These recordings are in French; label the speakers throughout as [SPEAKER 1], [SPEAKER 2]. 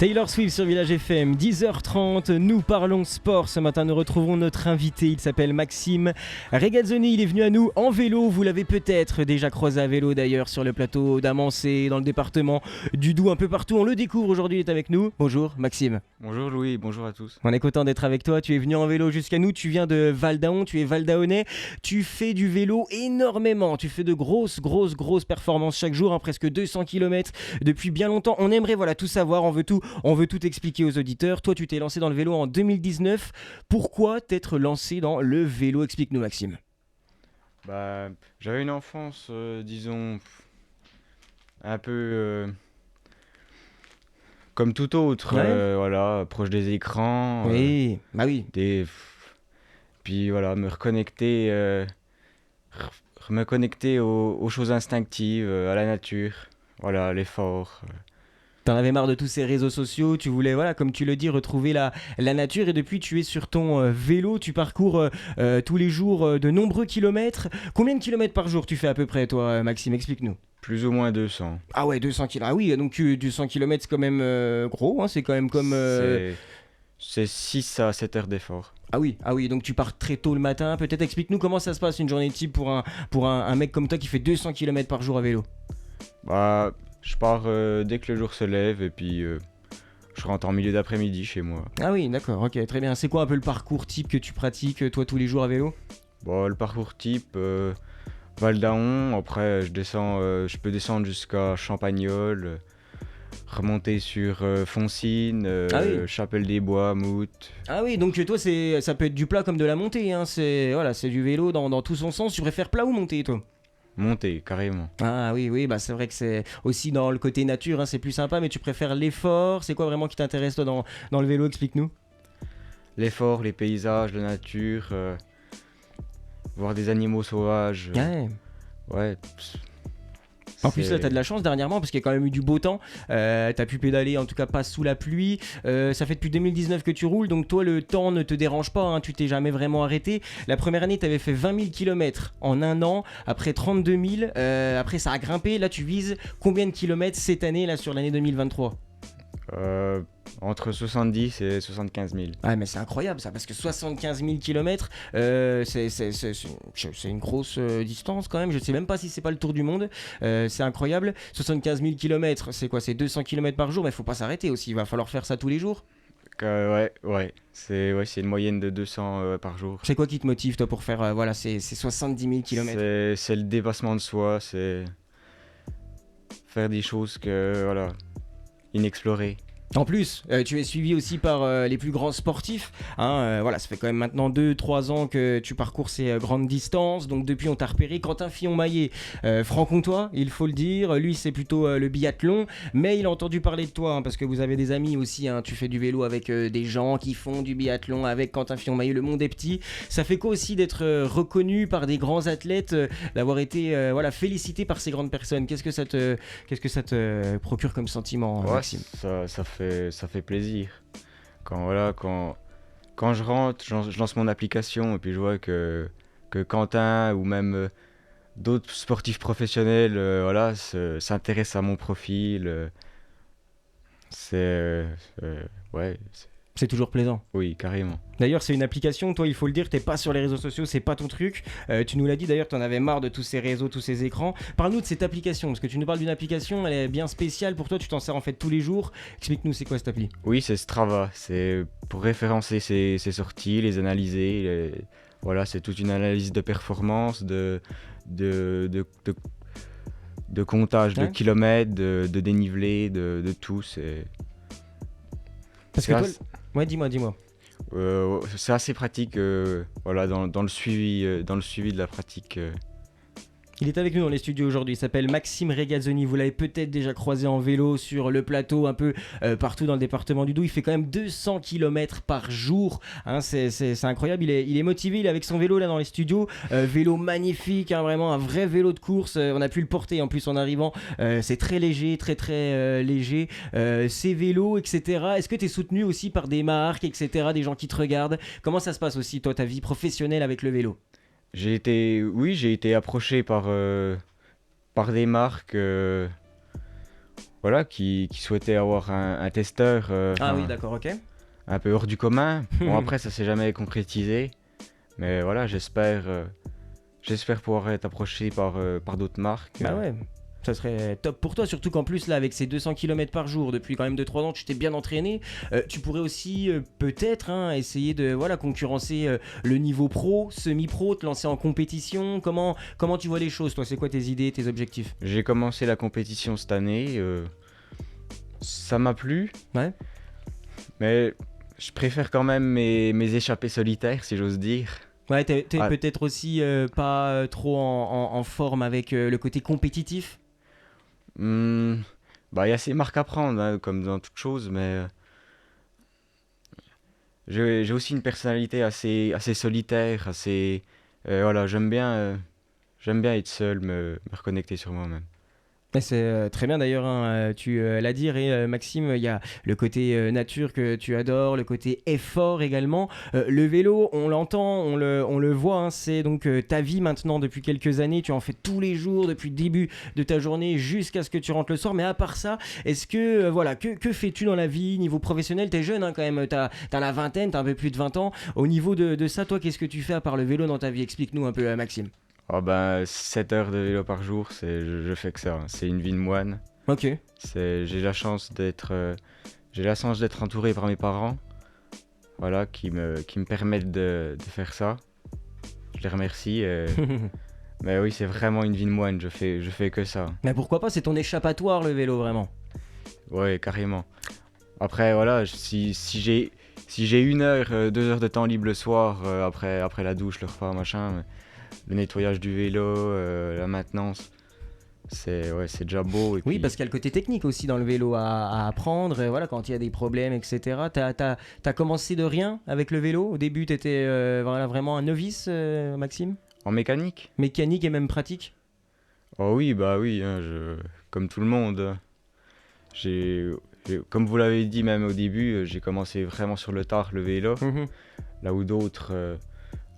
[SPEAKER 1] Taylor Swift sur Village FM, 10h30, nous parlons sport. Ce matin, nous retrouvons notre invité, il s'appelle Maxime Regazzoni. Il est venu à nous en vélo, vous l'avez peut-être déjà croisé à vélo d'ailleurs sur le plateau d'Amancé, dans le département du Doubs, un peu partout. On le découvre aujourd'hui, il est avec nous. Bonjour Maxime.
[SPEAKER 2] Bonjour Louis, bonjour à tous.
[SPEAKER 1] On est content d'être avec toi, tu es venu en vélo jusqu'à nous, tu viens de Val-d'Aon, tu es Val-d'Aonais, tu fais du vélo énormément, tu fais de grosses performances chaque jour, presque 200 km depuis bien longtemps. On aimerait tout savoir, on veut tout expliquer aux auditeurs. Toi, tu t'es lancé dans le vélo en 2019. Pourquoi t'être lancé dans le vélo? Explique-nous, Maxime.
[SPEAKER 2] J'avais une enfance, disons, un peu comme tout autre, proche des écrans.
[SPEAKER 1] Oui,
[SPEAKER 2] Puis voilà, me connecter aux choses instinctives, à la nature, l'effort.
[SPEAKER 1] T'en avais marre de tous ces réseaux sociaux, tu voulais, comme tu le dis, retrouver la nature, et depuis tu es sur ton vélo, tu parcours tous les jours de nombreux kilomètres. Combien de kilomètres par jour tu fais à peu près, toi, Maxime? Explique-nous.
[SPEAKER 2] Plus ou moins 200.
[SPEAKER 1] Ah ouais, 200 km. Ah oui, donc 200 km c'est quand même gros, c'est quand même comme...
[SPEAKER 2] C'est 6 à 7 heures d'effort.
[SPEAKER 1] Ah oui, donc tu pars très tôt le matin. Peut-être explique-nous comment ça se passe une journée type pour un mec comme toi qui fait 200 km par jour à vélo.
[SPEAKER 2] Je pars dès que le jour se lève et puis je rentre en milieu d'après-midi chez moi.
[SPEAKER 1] Ah oui, d'accord, ok, très bien. C'est quoi un peu le parcours type que tu pratiques toi tous les jours à vélo?
[SPEAKER 2] Le parcours type, Val-d'Aon, après je peux descendre jusqu'à Champagnole, remonter sur Foncine, Chapelle-des-Bois, Mout.
[SPEAKER 1] Ah oui, donc toi ça peut être du plat comme de la montée, c'est du vélo dans tout son sens. Tu préfères plat ou montée, toi?
[SPEAKER 2] Monter, carrément.
[SPEAKER 1] Ah oui, c'est vrai que c'est aussi dans le côté nature, c'est plus sympa, mais tu préfères l'effort. C'est quoi vraiment qui t'intéresse toi dans le vélo? Explique-nous.
[SPEAKER 2] L'effort, les paysages, la nature, voir des animaux sauvages. Ouais.
[SPEAKER 1] En plus là t'as de la chance dernièrement parce qu'il y a quand même eu du beau temps, t'as pu pédaler en tout cas pas sous la pluie, ça fait depuis 2019 que tu roules, donc toi le temps ne te dérange pas, tu t'es jamais vraiment arrêté. La première année t'avais fait 20 000 km en un an, après 32 000, après ça a grimpé, là tu vises combien de kilomètres cette année là sur l'année 2023?
[SPEAKER 2] Entre 70 et 75 000.
[SPEAKER 1] Ah mais c'est incroyable ça, parce que 75 000 km, c'est une grosse distance quand même. Je sais même pas si c'est pas le tour du monde, c'est incroyable. 75 000 km, c'est quoi? C'est 200 km par jour, mais faut pas s'arrêter aussi, il va falloir faire ça tous les jours.
[SPEAKER 2] Ouais. C'est une moyenne de 200 par jour.
[SPEAKER 1] C'est quoi qui te motive toi pour faire ces 70 000 km?
[SPEAKER 2] C'est le dépassement de soi, c'est faire des choses inexplorées.
[SPEAKER 1] En plus, tu es suivi aussi par les plus grands sportifs. Ça fait quand même maintenant 2-3 ans que tu parcours ces grandes distances. Donc depuis, on t'a repéré. Quentin Fillon-Maillet, franc-comtois, il faut le dire. Lui, c'est plutôt le biathlon. Mais il a entendu parler de toi parce que vous avez des amis aussi. Tu fais du vélo avec des gens qui font du biathlon avec Quentin Fillon-Maillet. Le monde est petit. Ça fait quoi aussi d'être reconnu par des grands athlètes, d'avoir été félicité par ces grandes personnes? Qu'est-ce que ça te procure comme sentiment, Maxime?
[SPEAKER 2] Ça fait plaisir. Quand je rentre, je lance mon application et puis je vois que Quentin ou même d'autres sportifs professionnels s'intéressent à mon profil.
[SPEAKER 1] C'est toujours plaisant.
[SPEAKER 2] Oui, carrément.
[SPEAKER 1] D'ailleurs, c'est une application, toi, il faut le dire, t'es pas sur les réseaux sociaux, c'est pas ton truc. Tu nous l'as dit d'ailleurs, t'en avais marre de tous ces réseaux, tous ces écrans. Parle-nous de cette application, parce que tu nous parles d'une application, elle est bien spéciale pour toi, tu t'en sers en fait tous les jours. Explique-nous, c'est quoi cette appli?
[SPEAKER 2] Oui, c'est Strava, c'est pour référencer ses sorties, les analyser. C'est toute une analyse de performance, de comptage de kilomètres, de dénivelé, de tout.
[SPEAKER 1] Ouais, dis-moi.
[SPEAKER 2] C'est assez pratique dans le suivi de la pratique.
[SPEAKER 1] Il est avec nous dans les studios aujourd'hui, il s'appelle Maxime Regazzoni, vous l'avez peut-être déjà croisé en vélo sur le plateau, un peu partout dans le département du Doubs. Il fait quand même 200 km par jour, c'est incroyable, il est motivé, il est avec son vélo là dans les studios, vélo magnifique, vraiment un vrai vélo de course, on a pu le porter en plus en arrivant, c'est très léger, très léger, ces vélos, etc. Est-ce que tu es soutenu aussi par des marques, etc., des gens qui te regardent? Comment ça se passe aussi toi, ta vie professionnelle avec le vélo?
[SPEAKER 2] J'ai été approché par des marques voilà, qui souhaitait avoir un testeur
[SPEAKER 1] Ah oui, d'accord, ok.
[SPEAKER 2] un peu hors du commun. Bon, après, ça s'est jamais concrétisé. Mais voilà, j'espère pouvoir être approché par d'autres marques.
[SPEAKER 1] Bah ouais, ça serait top pour toi, surtout qu'en plus là avec ces 200 km par jour depuis quand même 2-3 ans, tu t'es bien entraîné. Tu pourrais aussi peut-être essayer de concurrencer le niveau pro, semi-pro, te lancer en compétition. Comment tu vois les choses toi? C'est quoi tes idées, tes objectifs?
[SPEAKER 2] J'ai commencé la compétition cette année. Ça m'a plu,
[SPEAKER 1] Ouais.
[SPEAKER 2] mais je préfère quand même mes échappées solitaires, si j'ose dire.
[SPEAKER 1] Ouais, t'es
[SPEAKER 2] Ah,
[SPEAKER 1] peut-être aussi pas trop en forme avec le côté compétitif.
[SPEAKER 2] hmm, bah, il y a ces marques à prendre, hein, comme dans toute chose, mais j'ai aussi une personnalité assez solitaire, voilà, j'aime bien être seul, me reconnecter sur moi-même.
[SPEAKER 1] Et c'est très bien d'ailleurs, tu l'as dit, Maxime, il y a le côté nature que tu adores, le côté effort également. Le vélo, on l'entend, on le voit, c'est donc ta vie maintenant depuis quelques années, tu en fais tous les jours depuis le début de ta journée jusqu'à ce que tu rentres le soir. Mais à part ça, est-ce que, voilà, que fais-tu dans la vie, niveau professionnel? T'es jeune quand même, t'as la vingtaine, t'as un peu plus de 20 ans. Au niveau de ça, toi, qu'est-ce que tu fais à part le vélo dans ta vie? Explique-nous un peu, Maxime.
[SPEAKER 2] Ah ben, 7 heures de vélo par jour, je fais que ça, hein. C'est une vie de moine.
[SPEAKER 1] Ok.
[SPEAKER 2] J'ai la chance d'être entouré par mes parents, voilà, qui me permettent de faire ça. Je les remercie. Mais oui, c'est vraiment une vie de moine, je fais que ça.
[SPEAKER 1] Mais pourquoi pas, c'est ton échappatoire le vélo vraiment.
[SPEAKER 2] Ouais, carrément. Après, voilà, si j'ai 1 heure, 2 heures de temps libre le soir, après la douche, le repas, machin, le nettoyage du vélo, la maintenance, c'est déjà beau. Et
[SPEAKER 1] Oui,
[SPEAKER 2] puis,
[SPEAKER 1] parce qu'il y a le côté technique aussi dans le vélo à apprendre, voilà, quand il y a des problèmes, etc. T'as commencé de rien avec le vélo? Au début, t'étais voilà, vraiment un novice, Maxime?
[SPEAKER 2] en mécanique?
[SPEAKER 1] Mécanique et même pratique?
[SPEAKER 2] Oh oui, bah oui, hein, comme tout le monde. Comme vous l'avez dit même au début, j'ai commencé vraiment sur le tard le vélo,
[SPEAKER 1] Mhm.
[SPEAKER 2] là où d'autres,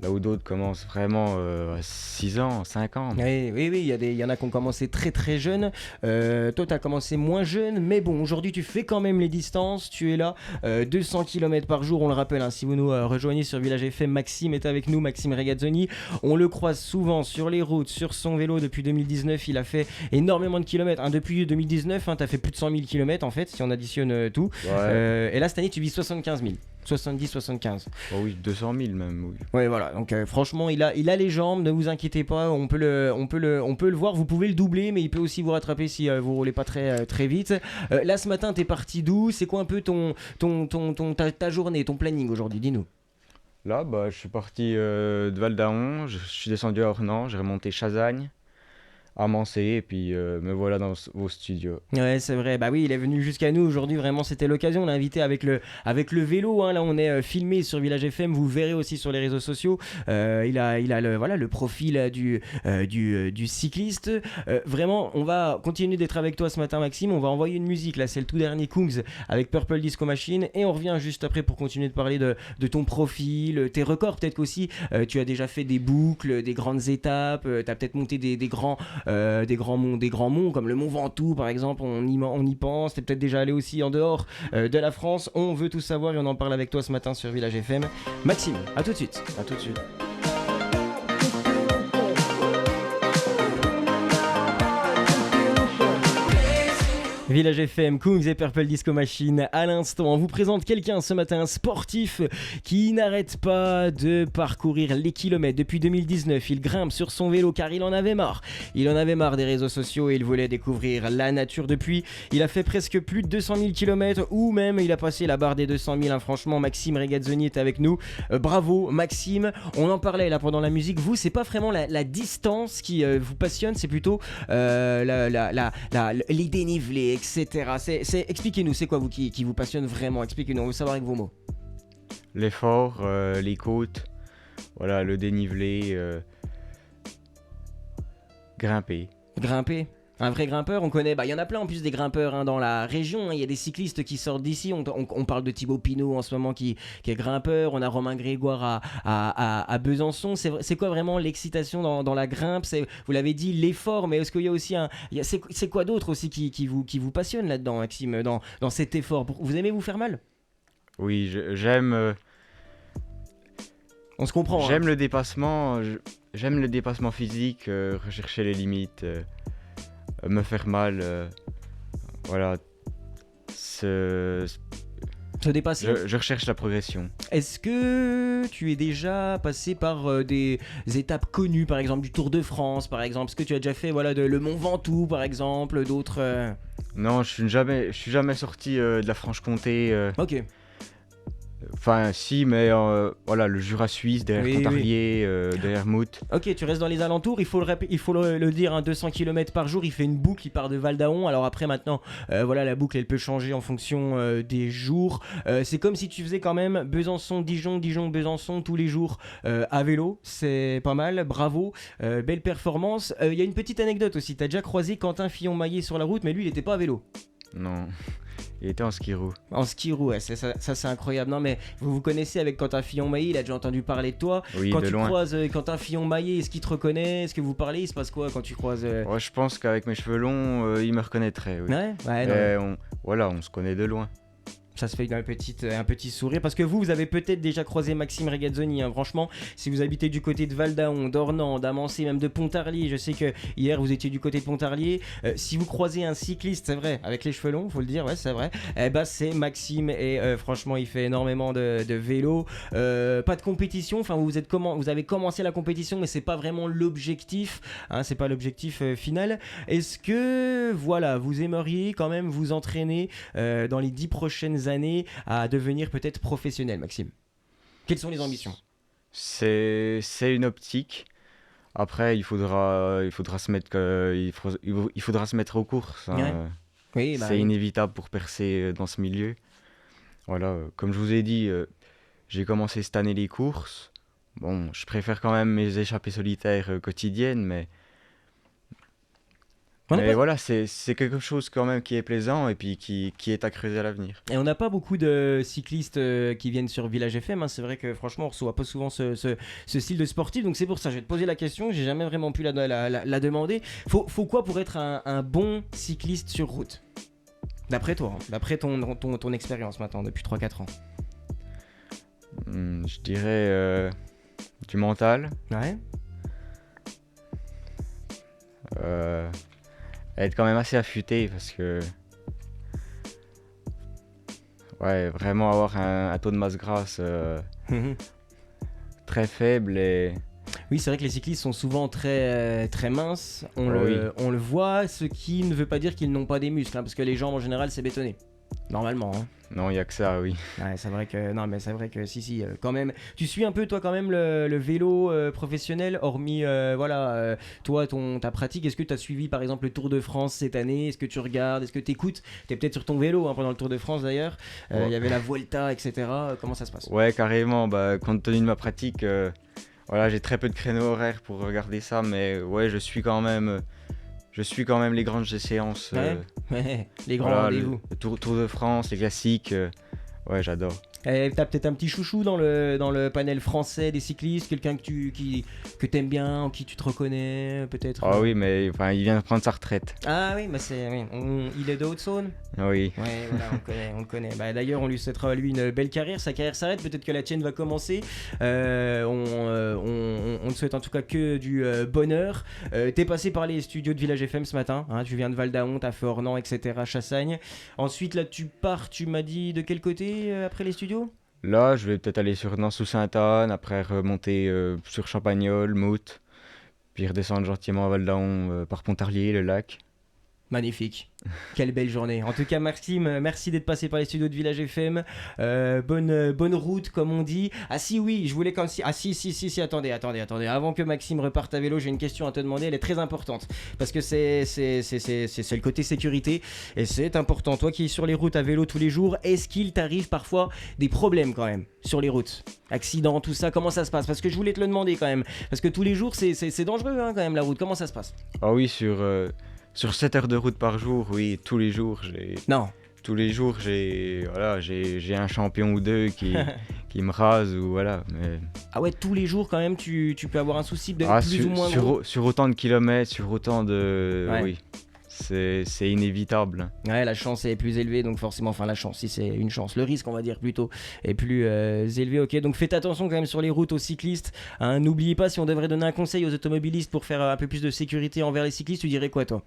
[SPEAKER 2] là où d'autres commencent vraiment à 6 ans, 5 ans.
[SPEAKER 1] Oui, oui, oui, il y en a qui ont commencé très très jeunes. Toi, tu as commencé moins jeune, mais bon, aujourd'hui, tu fais quand même les distances. Tu es là, 200 km par jour, on le rappelle. Si vous nous rejoignez sur Village FM, Maxime est avec nous, Maxime Regazzoni. On le croise souvent sur les routes, sur son vélo depuis 2019. Il a fait énormément de kilomètres. Depuis 2019, tu as fait plus de 100 000 km en fait, si on additionne tout.
[SPEAKER 2] Ouais,
[SPEAKER 1] Et là, cette année, tu vis 75 000. 70-75.
[SPEAKER 2] oh oui, 200 000 même, oui.
[SPEAKER 1] Ouais, voilà. Donc franchement, il a les jambes. Ne vous inquiétez pas. On peut le voir. Vous pouvez le doubler, mais il peut aussi vous rattraper si vous roulez pas très vite. Là, ce matin, t'es parti d'où? C'est quoi un peu ta journée, ton planning aujourd'hui? Dis-nous.
[SPEAKER 2] Là, bah, je suis parti de Val d'Aon, je suis descendu à Ornans, j'ai remonté Chazagne, Amancé, et puis me voilà dans vos studios.
[SPEAKER 1] Ouais, c'est vrai. Bah oui, il est venu jusqu'à nous aujourd'hui. Vraiment, c'était l'occasion. On l'a invité avec le vélo. Là, on est filmé sur Village FM. Vous verrez aussi sur les réseaux sociaux. Il a le profil du cycliste. Vraiment, on va continuer d'être avec toi ce matin, Maxime. On va envoyer une musique. Là, c'est le tout dernier Kungs avec Purple Disco Machine. Et on revient juste après pour continuer de parler de ton profil, tes records. Peut-être qu'aussi, tu as déjà fait des boucles, des grandes étapes. Tu as peut-être monté des grands monts comme le Mont Ventoux par exemple, on y pense. T'es peut-être déjà allé aussi en dehors de la France. On veut tout savoir et on en parle avec toi ce matin sur Village FM. Maxime, à tout de suite.
[SPEAKER 2] À tout de suite.
[SPEAKER 1] Village FM, Kungs et Purple Disco Machine à l'instant. On vous présente quelqu'un ce matin, un sportif qui n'arrête pas de parcourir les kilomètres. Depuis 2019, il grimpe sur son vélo car il en avait marre. Il en avait marre des réseaux sociaux et il voulait découvrir la nature. Depuis, il a fait presque plus de 200 000 km ou même il a passé la barre des 200 000. Franchement, Maxime Regazzoni est avec nous. Bravo Maxime. On en parlait là pendant la musique. Vous, c'est pas vraiment la distance qui vous passionne, c'est plutôt les dénivelés, etc. Expliquez-nous, c'est quoi vous qui vous passionne vraiment? Expliquez-nous, on veut savoir avec vos mots.
[SPEAKER 2] L'effort, les côtes, voilà, le dénivelé, grimper.
[SPEAKER 1] Grimper? Un vrai grimpeur, on connaît, il y en a plein en plus des grimpeurs dans la région, hein. Il y a des cyclistes qui sortent d'ici, on parle de Thibaut Pinot en ce moment qui est grimpeur, on a Romain Grégoire à Besançon. C'est quoi vraiment l'excitation dans la grimpe? Vous l'avez dit, l'effort, mais est-ce qu'il y a aussi c'est quoi d'autre aussi qui vous passionne là-dedans, Maxime, dans cet effort? Vous aimez vous faire mal?
[SPEAKER 2] Oui, j'aime
[SPEAKER 1] On se comprend.
[SPEAKER 2] j'aime le dépassement, j'aime le dépassement physique, rechercher les limites, me faire mal, voilà. Ce-
[SPEAKER 1] Se dépasser.
[SPEAKER 2] je recherche la progression.
[SPEAKER 1] Est-ce que tu es déjà passé par des étapes connues, par exemple du Tour de France, par exemple? Est-ce que tu as déjà fait le Mont Ventoux, par exemple, d'autres
[SPEAKER 2] Non, je suis jamais sorti de la Franche-Comté.
[SPEAKER 1] Ok.
[SPEAKER 2] Enfin, si, mais voilà, le Jura suisse, derrière
[SPEAKER 1] Oui,
[SPEAKER 2] Pontarlier, derrière Mout.
[SPEAKER 1] Ok, tu restes dans les alentours, il faut le dire, 200 km par jour, il fait une boucle, il part de Val d'Aon. Alors après maintenant, la boucle elle peut changer en fonction des jours. C'est comme si tu faisais quand même Besançon-Dijon, Dijon-Besançon tous les jours à vélo, c'est pas mal, bravo, belle performance. Il y a une petite anecdote aussi, t'as déjà croisé Quentin Fillon-Maillet sur la route, mais lui il était pas à vélo.
[SPEAKER 2] Non, il était en ski roue.
[SPEAKER 1] En ski roue, ouais, ça c'est incroyable. Non mais vous connaissez avec Quentin Fillon-Maillet, il a déjà entendu parler de toi.
[SPEAKER 2] Oui,
[SPEAKER 1] Quand
[SPEAKER 2] de
[SPEAKER 1] tu
[SPEAKER 2] loin.
[SPEAKER 1] croises Quentin Fillon-Maillet, est-ce qu'il te reconnaît? Est-ce que vous parlez? Il se passe quoi quand tu croises
[SPEAKER 2] Ouais, je pense qu'avec mes cheveux longs, il me reconnaîtrait. Oui.
[SPEAKER 1] Ouais, non,
[SPEAKER 2] Mais on se connaît de loin.
[SPEAKER 1] ça se fait un petit sourire parce que vous avez peut-être déjà croisé Maxime Regazzoni, hein. Franchement, si vous habitez du côté de Val d'Aon, d'Ornans, d'Amancé, même de Pontarlier, je sais que hier vous étiez du côté de Pontarlier, si vous croisez un cycliste, c'est vrai, avec les cheveux longs, faut le dire, ouais, c'est vrai, c'est Maxime et franchement il fait énormément de vélo, pas de compétition, enfin vous avez commencé la compétition mais c'est pas vraiment l'objectif, hein, c'est pas l'objectif final. Est-ce que vous aimeriez quand même vous entraîner dans les 10 prochaines années à devenir peut-être professionnel, Maxime? Quelles sont les ambitions?
[SPEAKER 2] C'est une optique. Après, il faudra se mettre, il faudra se mettre aux courses, hein.
[SPEAKER 1] Ouais. Oui,
[SPEAKER 2] C'est inévitable pour percer dans ce milieu. Voilà, comme je vous ai dit, j'ai commencé cette année les courses. Bon, je préfère quand même mes échappées solitaires quotidiennes, mais voilà, c'est quelque chose quand même qui est plaisant et puis qui est à creuser à l'avenir.
[SPEAKER 1] Et on n'a pas beaucoup de cyclistes qui viennent sur Village FM, hein. C'est vrai que franchement on reçoit pas souvent ce style de sportif, donc c'est pour ça je vais te poser la question, j'ai jamais vraiment pu la demander. Faut quoi pour être un bon cycliste sur route? D'après toi, hein, d'après ton expérience maintenant depuis 3-4 ans.
[SPEAKER 2] Je dirais du mental,
[SPEAKER 1] Ouais.
[SPEAKER 2] être quand même assez affûté parce que ouais, vraiment avoir un taux de masse grasse très faible et
[SPEAKER 1] Oui, c'est vrai que les cyclistes sont souvent très, très minces, on le voit, ce qui ne veut pas dire qu'ils n'ont pas des muscles, hein, parce que les jambes en général c'est bétonné, normalement, hein.
[SPEAKER 2] non, il y a que ça, oui.
[SPEAKER 1] Ouais, c'est vrai que si, quand même. Tu suis un peu toi quand même le vélo professionnel, hormis toi ta pratique. Est-ce que tu as suivi par exemple le Tour de France cette année? Est-ce que tu regardes? Est-ce que tu écoutes? Tu es peut-être sur ton vélo, hein, pendant le Tour de France d'ailleurs.
[SPEAKER 2] Ouais.
[SPEAKER 1] Y avait la Vuelta, etc. Comment ça se passe?
[SPEAKER 2] Ouais, carrément. Compte tenu de ma pratique, j'ai très peu de créneaux horaires pour regarder ça, mais ouais, je suis quand même les grandes séances.
[SPEAKER 1] Ouais, les grands rendez-vous.
[SPEAKER 2] Le Tour de France, les classiques. Ouais, j'adore.
[SPEAKER 1] T'as peut-être un petit chouchou dans le panel français des cyclistes, quelqu'un que t'aimes bien, en qui tu te reconnais, peut-être?
[SPEAKER 2] Ah oui, mais il vient de prendre sa retraite.
[SPEAKER 1] Ah oui, il est de Haute-Saône.
[SPEAKER 2] Oui.
[SPEAKER 1] Ouais, voilà, on le connaît. D'ailleurs, on lui souhaitera lui une belle carrière. Sa carrière s'arrête, peut-être que la tienne va commencer. On te souhaite en tout cas que du bonheur. T'es passé par les studios de Village FM ce matin, hein, tu viens de Val d'Aon, t'as fait Ornans, etc., Chassagne. Ensuite, là, tu pars, tu m'as dit de quel côté après les studios?
[SPEAKER 2] Là, je vais peut-être aller sur Nans-sous-Sainte-Anne, après remonter sur Champagnole, Mout, puis redescendre gentiment à Val d'Aon par Pontarlier, le lac.
[SPEAKER 1] Magnifique. Quelle belle journée. En tout cas, Maxime, merci d'être passé par les studios de Village FM. Bonne route, comme on dit. Ah si, oui, je voulais comme si... Ah si, attendez. Avant que Maxime reparte à vélo, j'ai une question à te demander. Elle est très importante. Parce que c'est le côté sécurité. Et c'est important. Toi qui es sur les routes à vélo tous les jours, est-ce qu'il t'arrive parfois des problèmes quand même sur les routes? Accidents, tout ça, comment ça se passe? Parce que je voulais te le demander quand même. Parce que tous les jours, c'est dangereux, hein, quand même, la route. Comment ça se passe?
[SPEAKER 2] Ah oui, Sur 7 heures de route par jour, oui, tous les jours,
[SPEAKER 1] Non.
[SPEAKER 2] j'ai un champion ou deux qui me rase ou voilà. Mais...
[SPEAKER 1] Ah ouais, tous les jours quand même, tu peux avoir un souci de
[SPEAKER 2] Ah,
[SPEAKER 1] plus ou moins gros.
[SPEAKER 2] sur autant de kilomètres, sur autant de...
[SPEAKER 1] Ouais.
[SPEAKER 2] Oui, c'est inévitable.
[SPEAKER 1] Ouais, la chance est plus élevée, donc forcément, enfin la chance, si c'est une chance, le risque on va dire plutôt est plus élevé, ok. Donc faites attention quand même sur les routes aux cyclistes, hein. N'oubliez pas, si on devrait donner un conseil aux automobilistes pour faire un peu plus de sécurité envers les cyclistes, tu dirais quoi toi?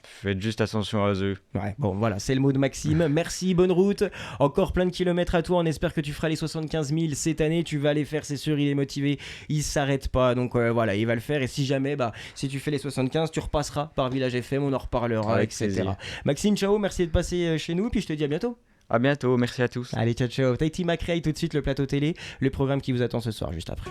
[SPEAKER 2] Faites juste attention à eux.
[SPEAKER 1] Ouais, bon voilà, c'est le mot de Maxime. Merci, bonne route. Encore plein de kilomètres à toi. On espère que tu feras les 75 000 cette année. Tu vas les faire, c'est sûr. Il est motivé. Il s'arrête pas. Donc voilà, il va le faire. Et si jamais, si tu fais les 75, tu repasseras par Village FM. On en reparlera,
[SPEAKER 2] Avec
[SPEAKER 1] etc.
[SPEAKER 2] plaisir.
[SPEAKER 1] Maxime, ciao. Merci de passer chez nous. Puis je te dis à bientôt.
[SPEAKER 2] À bientôt, merci à tous.
[SPEAKER 1] Allez, ciao, ciao. Tahiti McRae, tout de suite le plateau télé. Le programme qui vous attend ce soir, juste après.